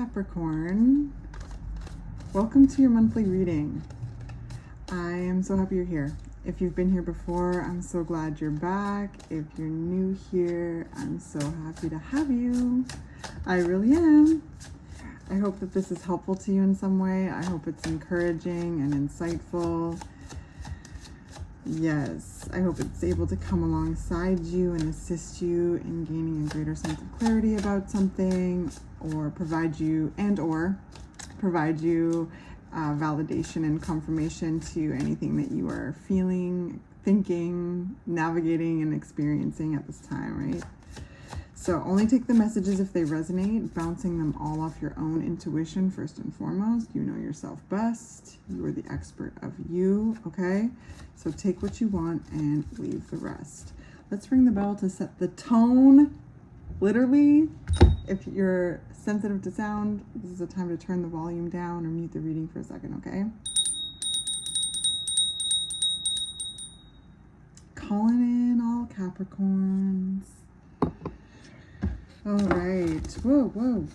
Capricorn. Welcome to your monthly reading. I am so happy you're here. If you've been here before, I'm so glad you're back. If you're new here, I'm so happy to have you. I really am. I hope that this is helpful to you in some way. I hope it's encouraging and insightful. Yes, I hope it's able to come alongside you and assist you in gaining a greater sense of clarity about something, or provide you validation and confirmation to anything that you are feeling, thinking, navigating, and experiencing at this time, right? So only take the messages if they resonate, bouncing them all off your own intuition first and foremost. You know yourself best. You are the expert of you, okay? So take what you want and leave the rest. Let's ring the bell to set the tone. Literally, if you're sensitive to sound, this is a time to turn the volume down or mute the reading for a second, okay? Calling in all Capricorns. All right. Whoa.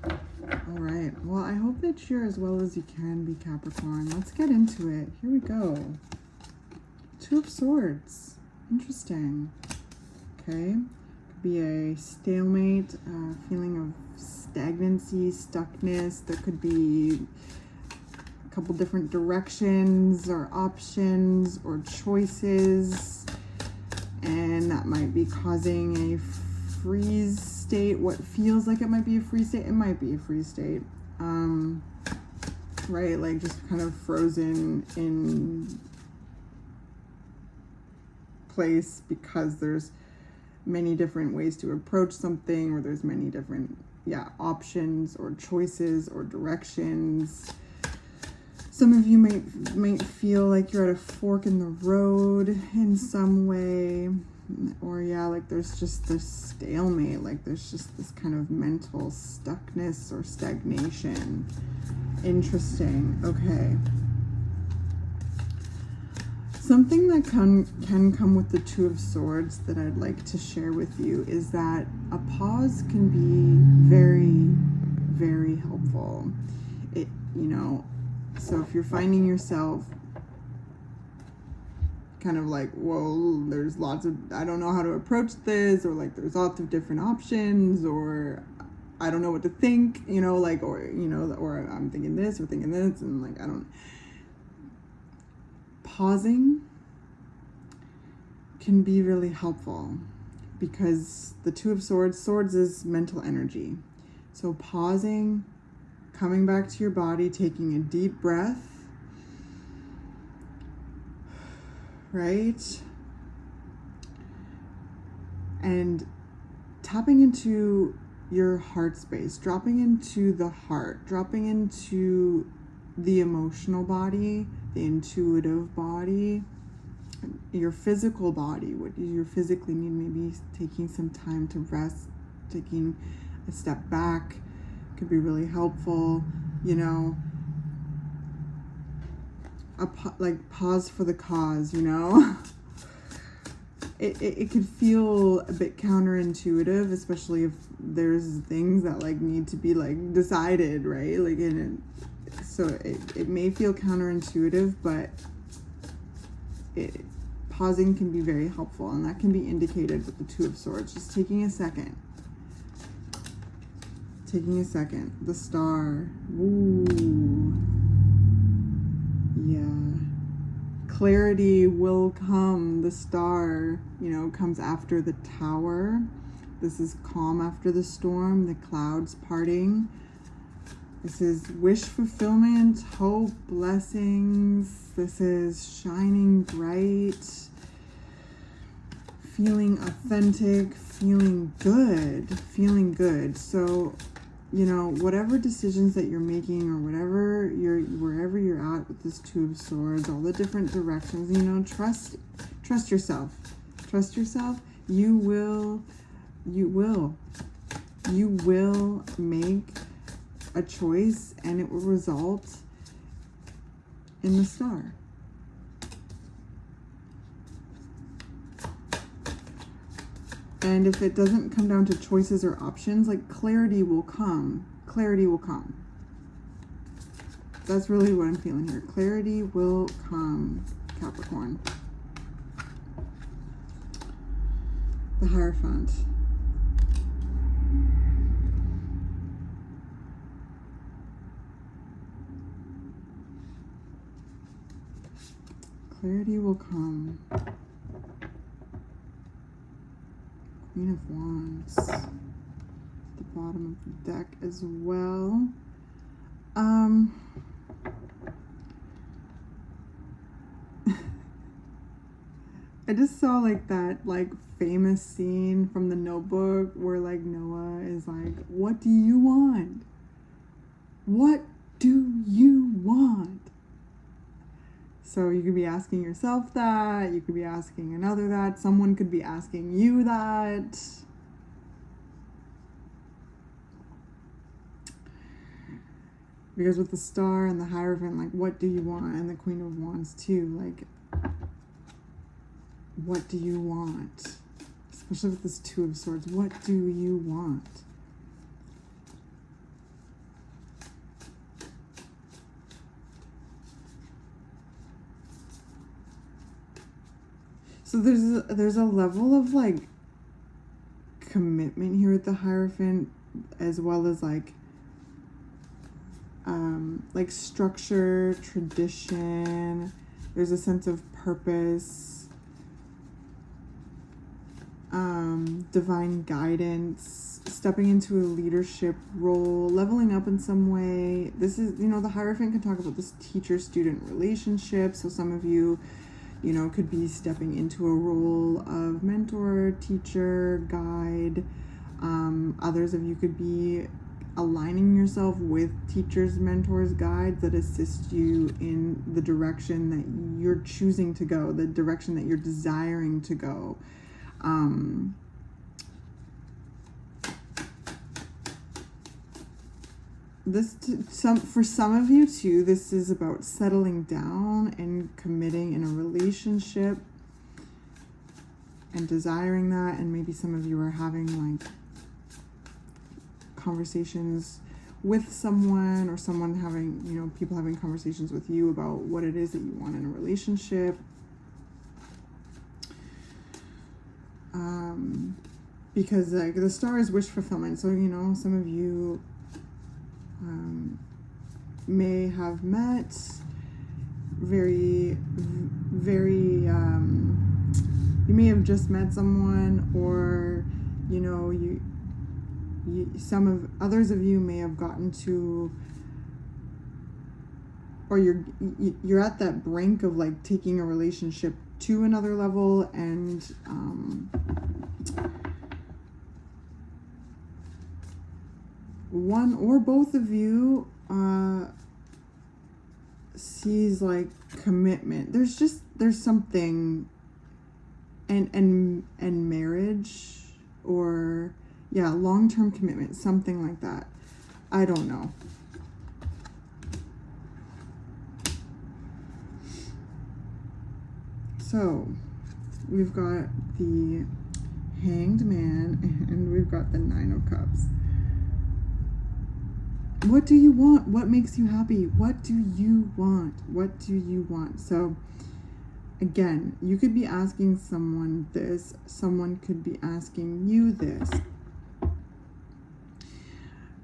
All right. Well, I hope that you're as well as you can be, Capricorn. Let's get into it. Here we go. Two of Swords. Interesting. Okay. Could be a stalemate, feeling of stagnancy, stuckness. There could be a couple different directions or options or choices, and that might be causing a freeze state. What feels like it might be a freeze state, it might be a freeze state, right? Like just kind of frozen in place because there's many different ways to approach something, or there's many different options or choices or directions. Some of you might feel like you're at a fork in the road in some way, or like there's just this stalemate, like there's just this kind of mental stuckness or stagnation. Interesting. Okay. Something that can come with the Two of Swords that I'd like to share with you is that a pause can be very, very helpful. So if you're finding yourself kind of like, whoa, there's lots of, I don't know how to approach this, or like there's lots of different options, or I don't know what to think, or I'm thinking this or thinking this, and like, pausing can be really helpful, because the Two of Swords is mental energy. So pausing, coming back to your body, taking a deep breath, right? And tapping into your heart space, dropping into the heart, dropping into the emotional body, the intuitive body, your physical body, what you physically need, maybe taking some time to rest, taking a step back could be really helpful, like pause for the cause, It could feel a bit counterintuitive, especially if there's things that like need to be like decided, right? Like so it may feel counterintuitive, but pausing can be very helpful, and that can be indicated with the Two of Swords. Just taking a second. The Star. Ooh. Yeah. Clarity will come. The Star, comes after the Tower. This is calm after the storm, the clouds parting. This is wish fulfillment, hope, blessings. This is shining bright, feeling authentic, feeling good. So, whatever decisions that you're making, or wherever you're at with this Two of Swords, all the different directions, trust yourself. Trust yourself. You will make a choice, and it will result in the Star. And if it doesn't come down to choices or options, like clarity will come. Clarity will come. That's really what I'm feeling here. Clarity will come, Capricorn. The Hierophant. Clarity will come. Queen of Wands. The bottom of the deck as well. I just saw like that like famous scene from The Notebook where like Noah is like, what do you want? What do you want? So you could be asking yourself that, you could be asking another that, someone could be asking you that. Because with the Star and the Hierophant, like, what do you want? And the Queen of Wands too, like, what do you want? Especially with this Two of Swords, what do you want? So there's a level of like commitment here with the Hierophant, as well as like structure, tradition. There's a sense of purpose, divine guidance, stepping into a leadership role, leveling up in some way. This is, you know, the Hierophant can talk about this teacher-student relationship. So some of you, you know, could be stepping into a role of mentor, teacher, guide. Others of you could be aligning yourself with teachers, mentors, guides that assist you in the direction that you're choosing to go, the direction that you're desiring to go. For some of you too, this is about settling down and committing in a relationship and desiring that. And maybe some of you are having like conversations with someone, or someone having, you know, people having conversations with you about what it is that you want in a relationship. Because like the Star is wish fulfillment. So, you know, some of you may have met you may have just met someone, or, you know, others of you may have gotten to, or you're at that brink of like taking a relationship to another level, and one or both of you sees like commitment. There's something, and marriage, or yeah, long-term commitment, something like that. I don't know. So we've got the Hanged Man and we've got the Nine of Cups. What do you want? What makes you happy? What do you want? What do you want? So again, you could be asking someone this, someone could be asking you this.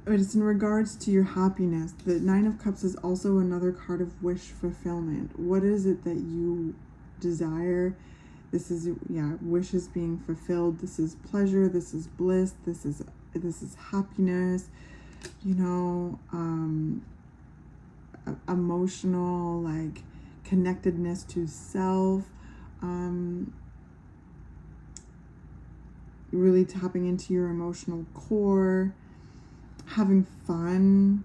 But it's in regards to your happiness. The Nine of Cups is also another card of wish fulfillment. What is it that you desire? This is, yeah, wishes being fulfilled. This is pleasure. This is bliss. This is happiness. You know, emotional, like connectedness to self. Really tapping into your emotional core. Having fun.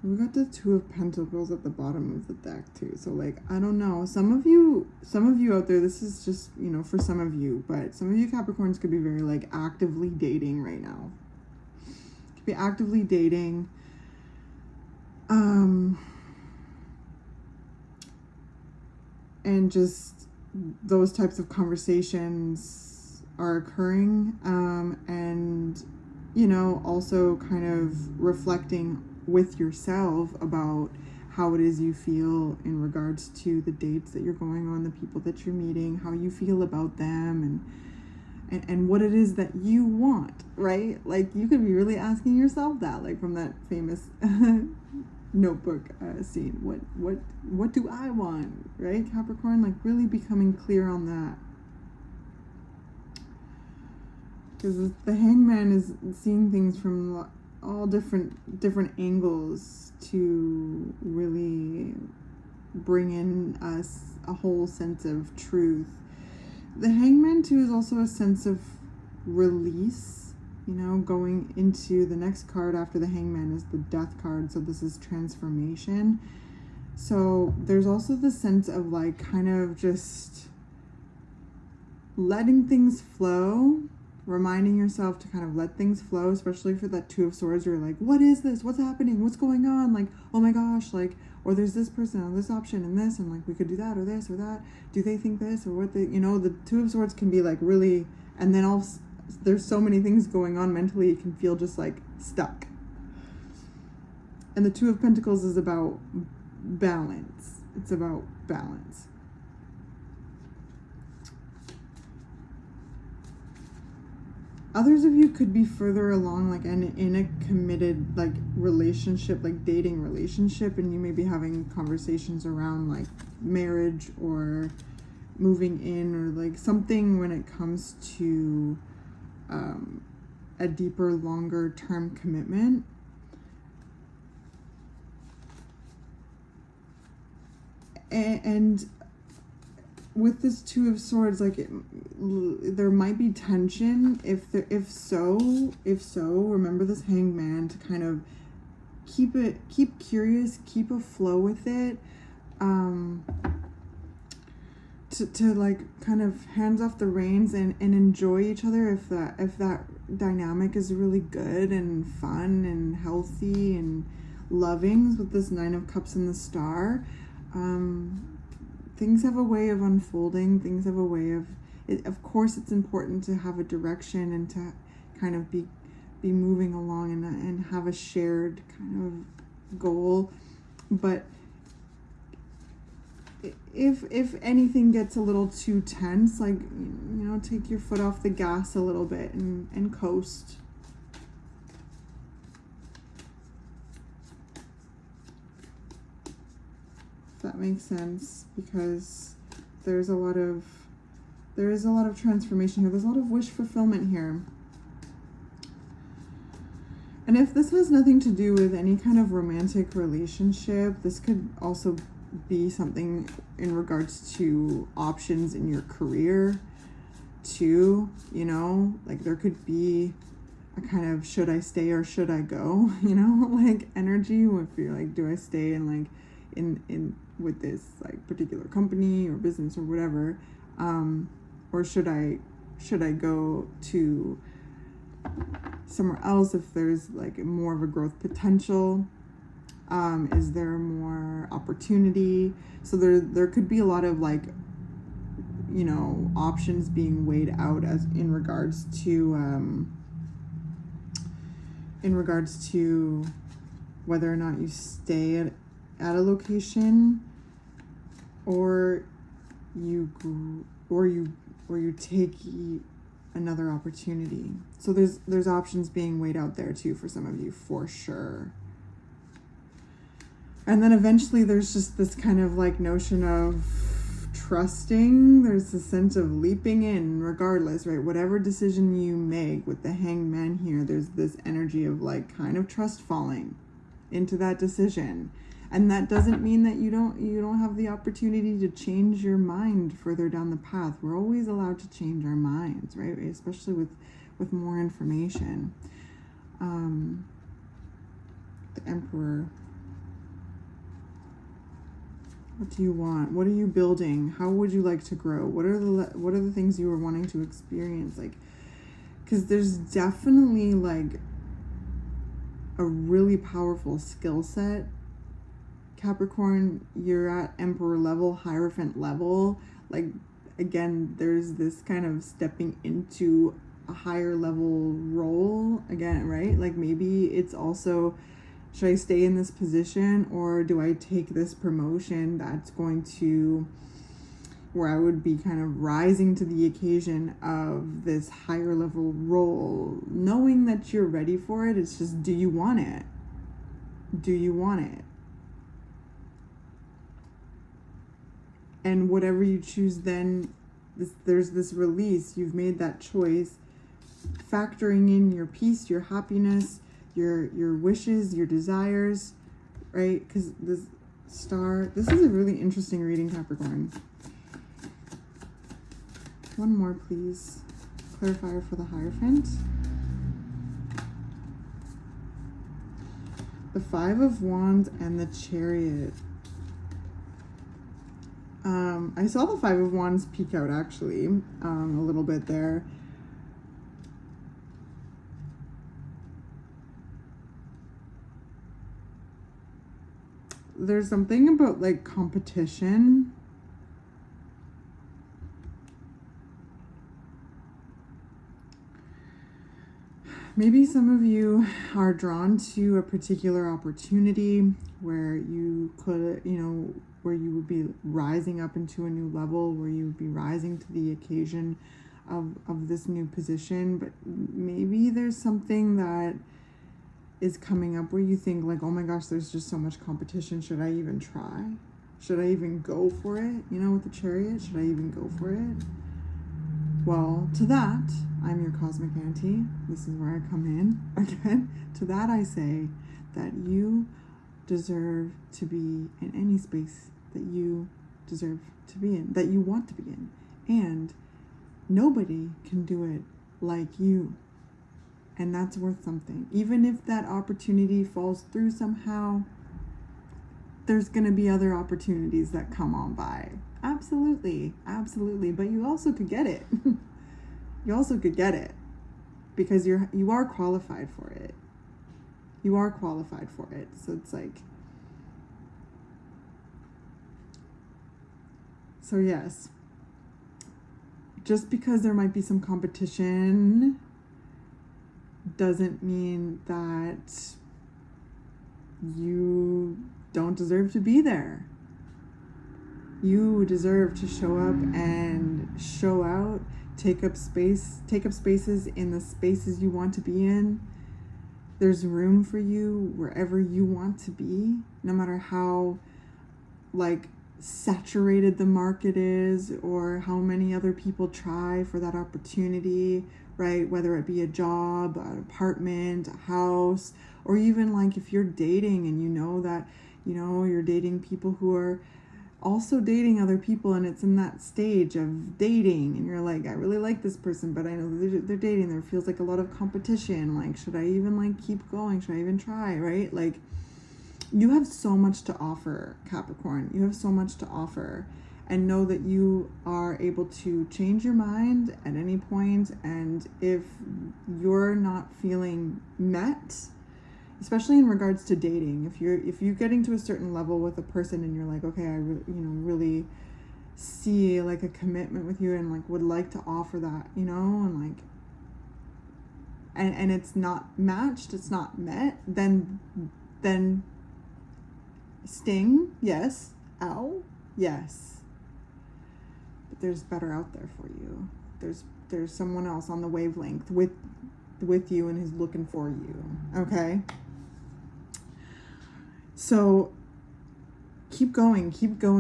We got the Two of Pentacles at the bottom of the deck too. So like, I don't know. Some of you out there, this is just, you know, for some of you, but some of you Capricorns could be very like actively dating right now. Could be actively dating. and just those types of conversations are occurring, and also kind of reflecting with yourself about how it is you feel in regards to the dates that you're going on, the people that you're meeting, how you feel about them, and what it is that you want, right? Like, you could be really asking yourself that, like from that famous notebook scene. What do I want, right, Capricorn? Like, really becoming clear on that. Because the Hangman is seeing things from all different angles to really bring in us a whole sense of truth. The Hangman too is also a sense of release, going into the next card after the Hangman is the Death card, so this is transformation. So there's also the sense of like kind of just letting things flow, reminding yourself to kind of let things flow, especially for that Two of Swords. You're like, what is this? What's happening? What's going on? Like, oh my gosh, like, or there's this person or this option and this, and like we could do that or this or that. Do they think this or what they, the Two of Swords can be like really, and then also there's so many things going on mentally, it can feel just like stuck. And the Two of Pentacles is about balance. It's about balance. Others of you could be further along, like in a committed like relationship, like dating relationship, and you may be having conversations around like marriage or moving in, or like something when it comes to a deeper, longer term commitment. And with this Two of Swords, like there might be tension. If so, remember this Hangman to kind of keep curious, keep a flow with it, to like kind of hands off the reins and enjoy each other if that dynamic is really good and fun and healthy and loving with this Nine of Cups and the Star. Things have a way of unfolding. Things have a way of it. Of course, it's important to have a direction and to kind of be moving along and have a shared kind of goal. But if anything gets a little too tense, like, take your foot off the gas a little bit and coast. That makes sense, because there is a lot of transformation here. There's a lot of wish fulfillment here. And if this has nothing to do with any kind of romantic relationship, this could also be something in regards to options in your career too, like there could be a kind of should I stay or should I go, like energy. If you're like, do I stay in like in with this like particular company or business or whatever, or should I go to somewhere else if there's like more of a growth potential? Is there more opportunity? So there could be a lot of like, options being weighed out as in regards to whether or not you stay at a location or you take another opportunity. So there's options being weighed out there too for some of you, for sure. And then eventually there's just this kind of like notion of trusting. There's a sense of leaping in regardless, right? Whatever decision you make with the Hangman here, there's this energy of like kind of trust falling into that decision. And that doesn't mean that you don't have the opportunity to change your mind further down the path. We're always allowed to change our minds, right? Especially with more information. The Emperor. What do you want? What are you building? How would you like to grow? What are the things you are wanting to experience? Like, because there's definitely like a really powerful skill set Capricorn, you're at Emperor level, Hierophant level. Like, again, there's this kind of stepping into a higher level role again, right? Like, maybe it's also, should I stay in this position, or do I take this promotion that's going to, where I would be kind of rising to the occasion of this higher level role, knowing that you're ready for it. It's just, do you want it? Do you want it? And whatever you choose, then there's this release. You've made that choice, factoring in your peace, your happiness, your wishes, your desires, right? Because this star, this is a really interesting reading, Capricorn. One more, please. Clarifier for the Hierophant. The Five of Wands and the Chariot. I saw the Five of Wands peek out, actually, a little bit there. There's something about, like, competition. Maybe some of you are drawn to a particular opportunity where you could, where you would be rising up into a new level, where you would be rising to the occasion of this new position. But maybe there's something that is coming up where you think, like, oh my gosh, there's just so much competition. Should I even try? Should I even go for it? With the Chariot, should I even go for it? Well, to that, I'm your cosmic auntie. This is where I come in again. To that, I say that you deserve to be in any space that you deserve to be in, that you want to be in. And nobody can do it like you. And that's worth something. Even if that opportunity falls through somehow, there's going to be other opportunities that come on by. Absolutely. Absolutely. But you also could get it. You also could get it because you are qualified for it. You are qualified for it. So it's like, so yes, just because there might be some competition doesn't mean that you don't deserve to be there. You deserve to show up and show out, take up spaces in the spaces you want to be in. There's room for you wherever you want to be, no matter how, like, saturated the market is or how many other people try for that opportunity, right? Whether it be a job, an apartment, a house, or even, like, if you're dating and you know that, you're dating people who are also dating other people, and it's in that stage of dating, and you're like, I really like this person, but I know they're dating, there feels like a lot of competition. Like, should I even, like, keep going? Should I even try, right? Like, you have so much to offer, Capricorn. You have so much to offer. And know that you are able to change your mind at any point. And if you're not feeling met, especially in regards to dating, if you're getting to a certain level with a person and you're like, okay, I really see, like, a commitment with you and, like, would like to offer that, and, like, and it's not matched, it's not met, then sting, yes, ow, yes, but there's better out there for you. There's someone else on the wavelength with you and who's looking for you. Okay, so keep going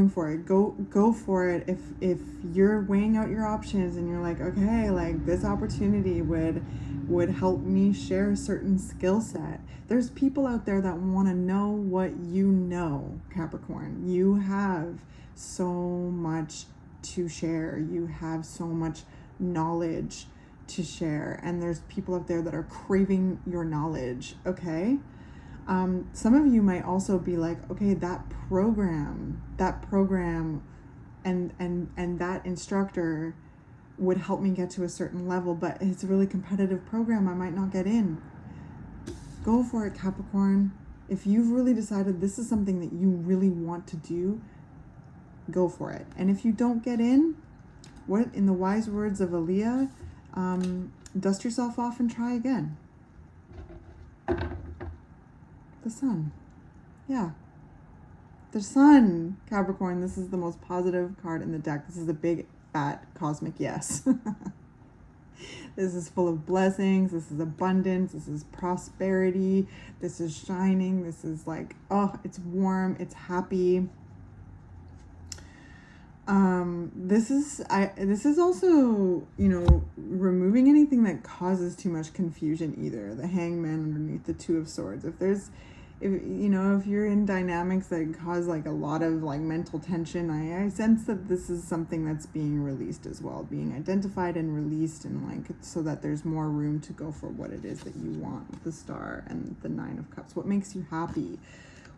for it. Go for it. If you're weighing out your options and you're like, okay, like, this opportunity would help me share a certain skill set. There's people out there that want to know what you know, Capricorn. You have so much to share. You have so much knowledge to share. And there's people out there that are craving your knowledge, okay? Some of you might also be like, okay, that program and that instructor would help me get to a certain level, but it's a really competitive program. I might not get in. Go for it, Capricorn. If you've really decided this is something that you really want to do, go for it. And if you don't get in, what, in the wise words of Aaliyah, dust yourself off and try again. The sun. Yeah. The sun, Capricorn. This is the most positive card in the deck. This is a big, fat, cosmic yes. This is full of blessings. This is abundance. This is prosperity. This is shining. This is like, oh, it's warm. It's happy. This is also, you know, removing anything that causes too much confusion either. The Hangman underneath the Two of Swords. If you're in dynamics that cause like a lot of like mental tension, I sense that this is something that's being released as well, being identified and released, and like, so that there's more room to go for what it is that you want with the Star and the Nine of Cups. What makes you happy,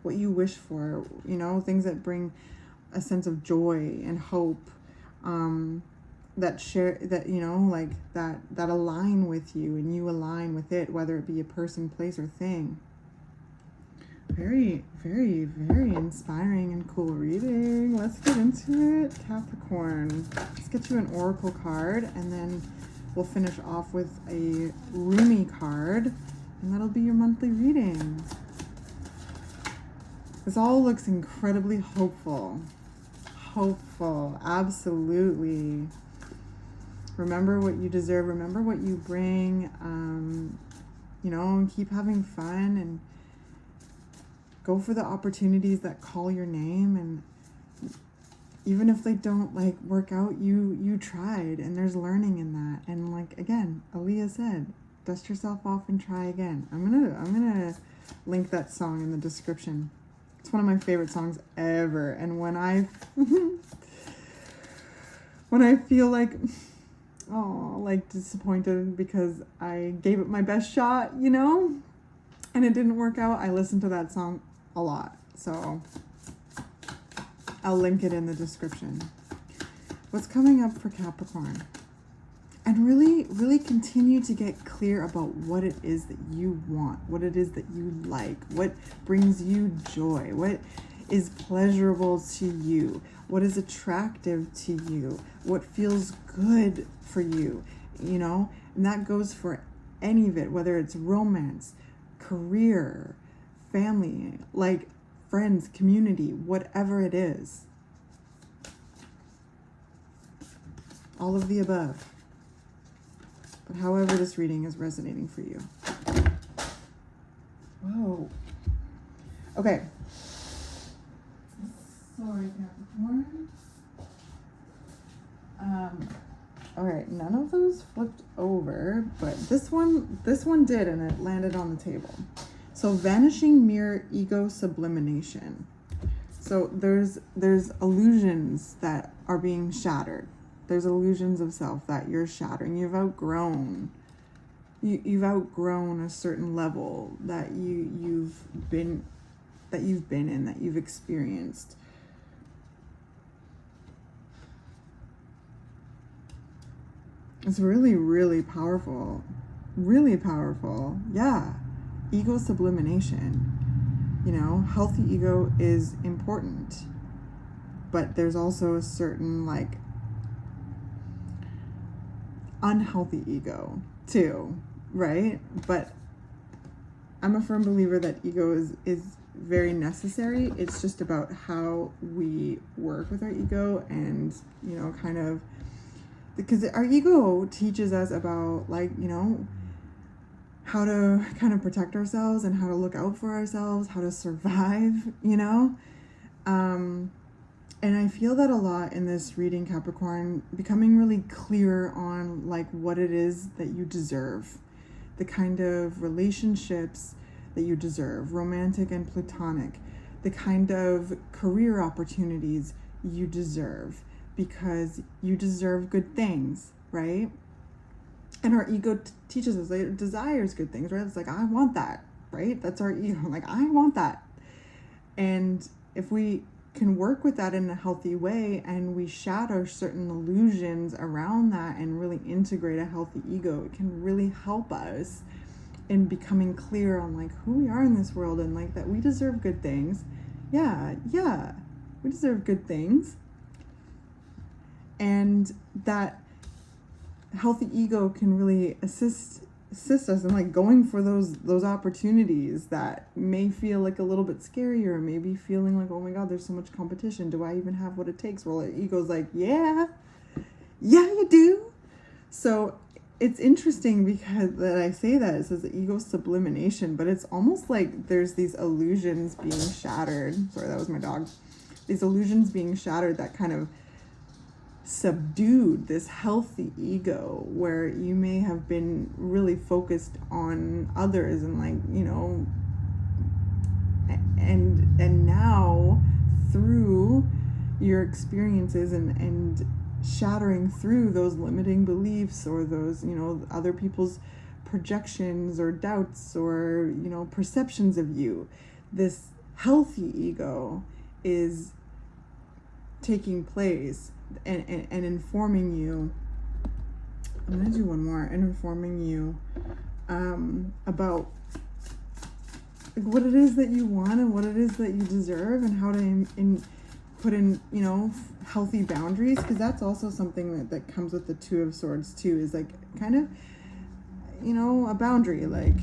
what you wish for, you know, things that bring a sense of joy and hope, that share, that, you know, like that align with you and you align with it, whether it be a person, place, or thing. Very, very, very inspiring and cool reading. Let's get into it, Capricorn. Let's get you an oracle card, and then we'll finish off with a Rumi card, and that'll be your monthly reading. This all looks incredibly hopeful. Hopeful, absolutely. Remember what you deserve. Remember what you bring. You know, and keep having fun, and go for the opportunities that call your name. And even if they don't like work out, you tried, and there's learning in that. And like, again, Aaliyah said, dust yourself off and try again. I'm gonna link that song in the description. It's one of my favorite songs ever. And when I feel like, oh, like disappointed because I gave it my best shot, you know, and it didn't work out, I listen to that song a lot. So I'll link it in the description. What's coming up for Capricorn? And really, really continue to get clear about what it is that you want, what it is that you like, what brings you joy, what is pleasurable to you, what is attractive to you, what feels good for you, you know? And that goes for any of it, whether it's romance, career, family, like friends, community, whatever it is. All of the above. But however this reading is resonating for you. Whoa. Okay. Sorry, Capricorn. All right, none of those flipped over, but this one did, and it landed on the table. So vanishing mirror, ego sublimation. So there's illusions that are being shattered. There's illusions of self that you're shattering. You've outgrown a certain level that you've been in, that you've experienced. It's really, really powerful. Really powerful. Yeah. Ego sublimation. You know, healthy ego is important. But there's also a certain, like, unhealthy ego too, right? But I'm a firm believer that ego is very necessary. It's just about how we work with our ego, and, you know, kind of, because our ego teaches us about, like, you know, how to kind of protect ourselves and how to look out for ourselves, how to survive, you know? And I feel that a lot in this reading, Capricorn, becoming really clear on like what it is that you deserve, the kind of relationships that you deserve, romantic and platonic, the kind of career opportunities you deserve, because you deserve good things, right? And our ego teaches us, like, it desires good things, right? It's like, I want that, right? That's our ego. Like, I want that. And if we can work with that in a healthy way, and we shatter certain illusions around that and really integrate a healthy ego, it can really help us in becoming clear on like who we are in this world, and like that we deserve good things. Yeah, we deserve good things. And that healthy ego can really assist us in like going for those opportunities that may feel like a little bit scary, or maybe feeling like, oh my god, there's so much competition, do I even have what it takes? Well, the ego's like, yeah you do. So it's interesting because that I say that it says the ego sublimination, but it's almost like there's these illusions being shattered. Sorry, that was my dog. These illusions being shattered that kind of subdued this healthy ego, where you may have been really focused on others and like, you know, and now through your experiences and shattering through those limiting beliefs, or those, you know, other people's projections or doubts, or, you know, perceptions of you, this healthy ego is taking place and informing you. I'm going to do one more, and informing you about what it is that you want and what it is that you deserve, and how to put in, you know, healthy boundaries, because that's also something that comes with the Two of Swords too, is like kind of, you know, a boundary, like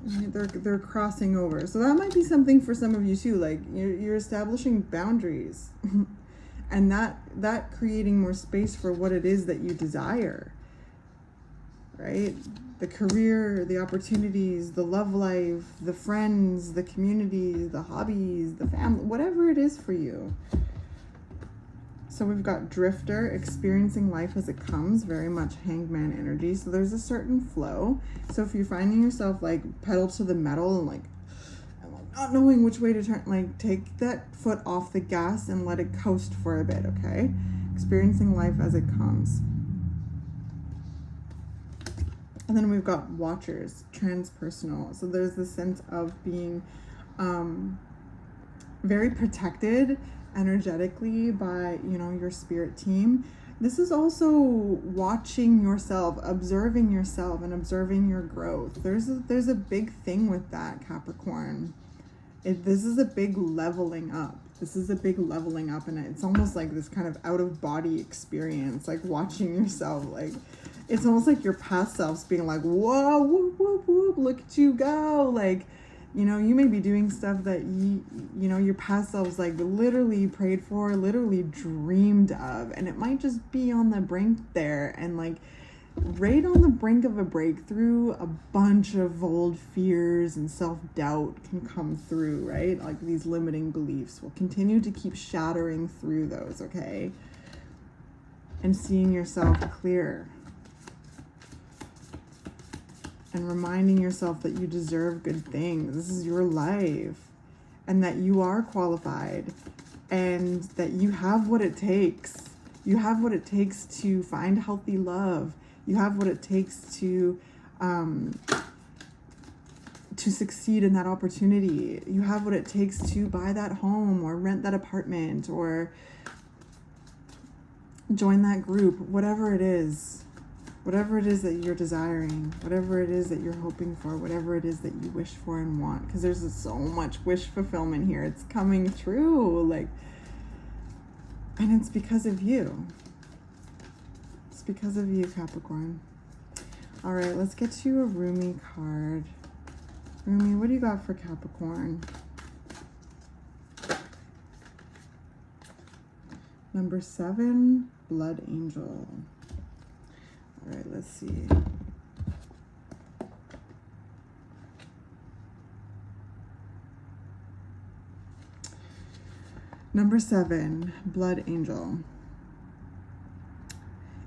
they're crossing over. So that might be something for some of you too, like you're establishing boundaries and that creating more space for what it is that you desire, right? The career, the opportunities, the love life, the friends, the community, the hobbies, the family, whatever it is for you. So we've got Drifter, experiencing life as it comes, very much Hangman energy. So there's a certain flow. So if you're finding yourself like pedal to the metal and like not knowing which way to turn, like take that foot off the gas and let it coast for a bit, okay? Experiencing life as it comes. And then we've got Watchers, transpersonal. So there's this sense of being very protected energetically by, you know, your spirit team. This is also watching yourself, observing yourself, and observing your growth. There's a big thing with that, Capricorn. This is a big leveling up. This is a big leveling up, and it's almost like this kind of out-of-body experience, like watching yourself, like it's almost like your past selves being like, whoa, whoop, whoop, whoop, look at you go. Like, you know, you may be doing stuff that you know, your past selves like literally prayed for, literally dreamed of, and it might just be on the brink there, and like right on the brink of a breakthrough, a bunch of old fears and self-doubt can come through, right? Like these limiting beliefs will continue to keep shattering through those, okay? And seeing yourself clear. And reminding yourself that you deserve good things. This is your life. And that you are qualified. And that you have what it takes. You have what it takes to find healthy love. You have what it takes to succeed in that opportunity. You have what it takes to buy that home or rent that apartment or join that group, whatever it is. Whatever it is that you're desiring, whatever it is that you're hoping for, whatever it is that you wish for and want, because there's so much wish fulfillment here. It's coming through, like, and it's because of you. It's because of you, Capricorn. All right, let's get you a Rumi card. Rumi, what do you got for Capricorn? Number 7, Blood Angel. All right, let's see. Number 7, Blood Angel.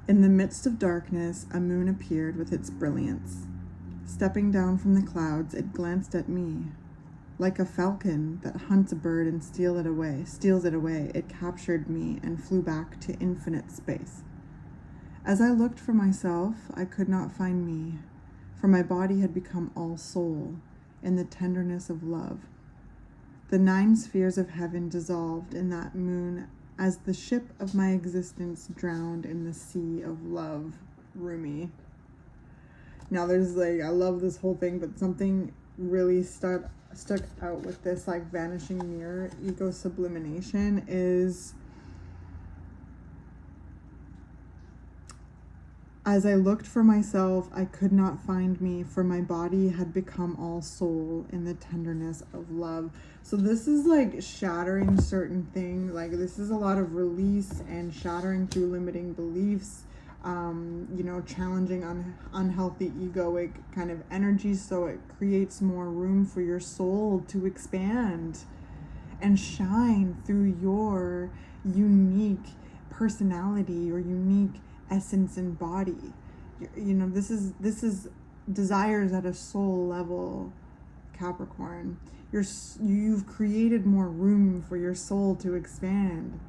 In the midst of darkness, a moon appeared with its brilliance. Stepping down from the clouds, it glanced at me. Like a falcon that hunts a bird and steals it away, it captured me and flew back to infinite space. As I looked for myself, I could not find me, for my body had become all soul in the tenderness of love. The 9 spheres of heaven dissolved in that moon as the ship of my existence drowned in the sea of love. Rumi. Now there's like, I love this whole thing, but something really stuck out with this like vanishing mirror ego sublimination is, as I looked for myself, I could not find me, for my body had become all soul in the tenderness of love. So this is like shattering certain things. Like this is a lot of release and shattering through limiting beliefs, you know, challenging unhealthy egoic kind of energy, so it creates more room for your soul to expand and shine through your unique personality, your unique essence and body. You know, this is desires at a soul level, Capricorn. You've created more room for your soul to expand.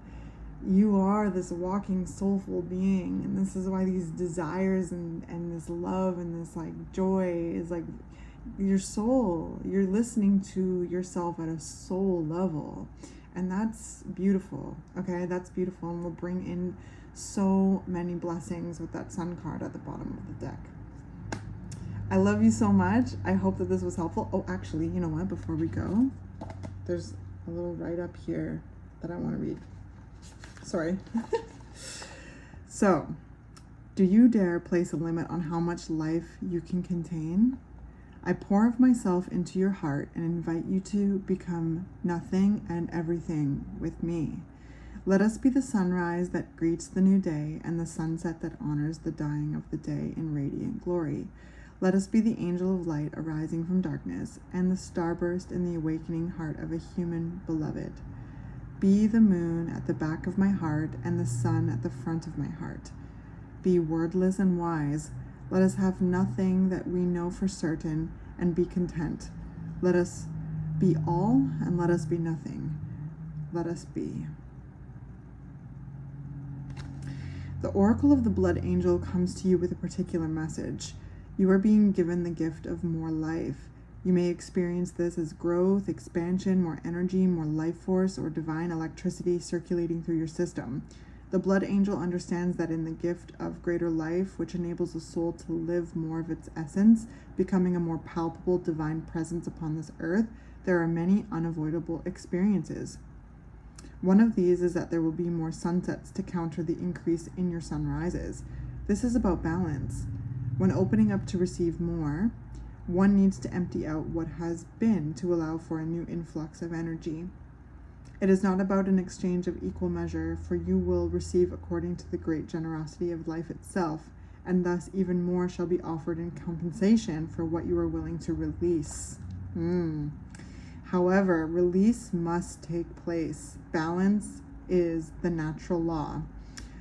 You are this walking soulful being, and this is why these desires and this love and this like joy is like your soul. You're listening to yourself at a soul level, and that's beautiful. Okay, that's beautiful, and will bring in so many blessings with that sun card at the bottom of the deck. I love you so much. I hope that this was helpful. Oh, actually, you know what? Before we go, there's a little write-up here that I want to read. Sorry. So, do you dare place a limit on how much life you can contain? I pour of myself into your heart and invite you to become nothing and everything with me. Let us be the sunrise that greets the new day and the sunset that honors the dying of the day in radiant glory. Let us be the angel of light arising from darkness and the starburst in the awakening heart of a human beloved. Be the moon at the back of my heart and the sun at the front of my heart. Be wordless and wise. Let us have nothing that we know for certain and be content. Let us be all and let us be nothing. Let us be. The Oracle of the Blood Angel comes to you with a particular message. You are being given the gift of more life. You may experience this as growth, expansion, more energy, more life force, or divine electricity circulating through your system. The Blood Angel understands that in the gift of greater life, which enables the soul to live more of its essence, becoming a more palpable divine presence upon this earth, there are many unavoidable experiences. One of these is that there will be more sunsets to counter the increase in your sunrises. This is about balance. When opening up to receive more, one needs to empty out what has been to allow for a new influx of energy. It is not about an exchange of equal measure, for you will receive according to the great generosity of life itself, and thus even more shall be offered in compensation for what you are willing to release. However, release must take place. Balance is the natural law.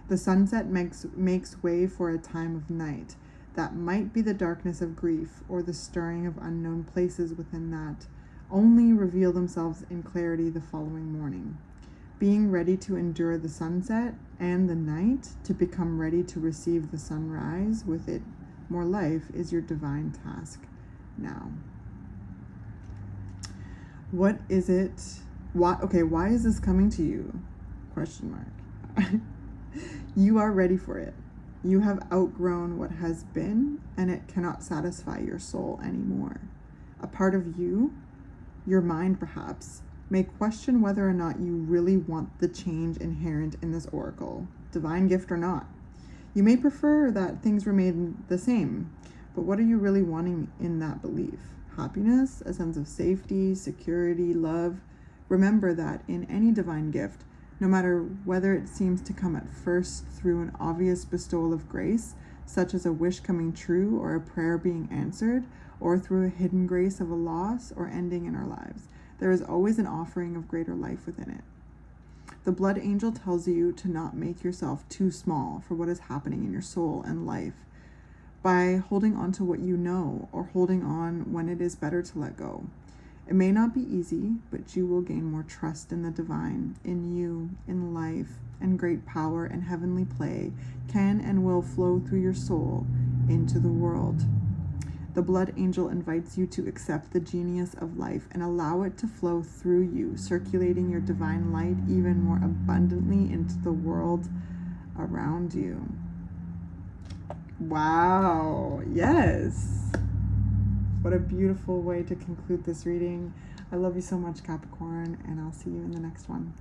The sunset makes way for a time of night. That might be the darkness of grief or the stirring of unknown places within that only reveal themselves in clarity the following morning. Being ready to endure the sunset and the night to become ready to receive the sunrise with it more life is your divine task now. What is it? Why is this coming to you? Question mark. You are ready for it. You have outgrown what has been, and it cannot satisfy your soul anymore. A part of you, your mind perhaps, may question whether or not you really want the change inherent in this oracle, divine gift or not. You may prefer that things remain the same, but what are you really wanting in that belief? Happiness, a sense of safety, security, love? Remember that in any divine gift, no matter whether it seems to come at first through an obvious bestowal of grace, such as a wish coming true or a prayer being answered, or through a hidden grace of a loss or ending in our lives, there is always an offering of greater life within it. The Blood Angel tells you to not make yourself too small for what is happening in your soul and life by holding on to what you know or holding on when it is better to let go. It may not be easy, but you will gain more trust in the divine, in you, in life, and great power and heavenly play can and will flow through your soul into the world. The Blood Angel invites you to accept the genius of life and allow it to flow through you, circulating your divine light even more abundantly into the world around you. Wow. Yes. What a beautiful way to conclude this reading. I love you so much, Capricorn, and I'll see you in the next one.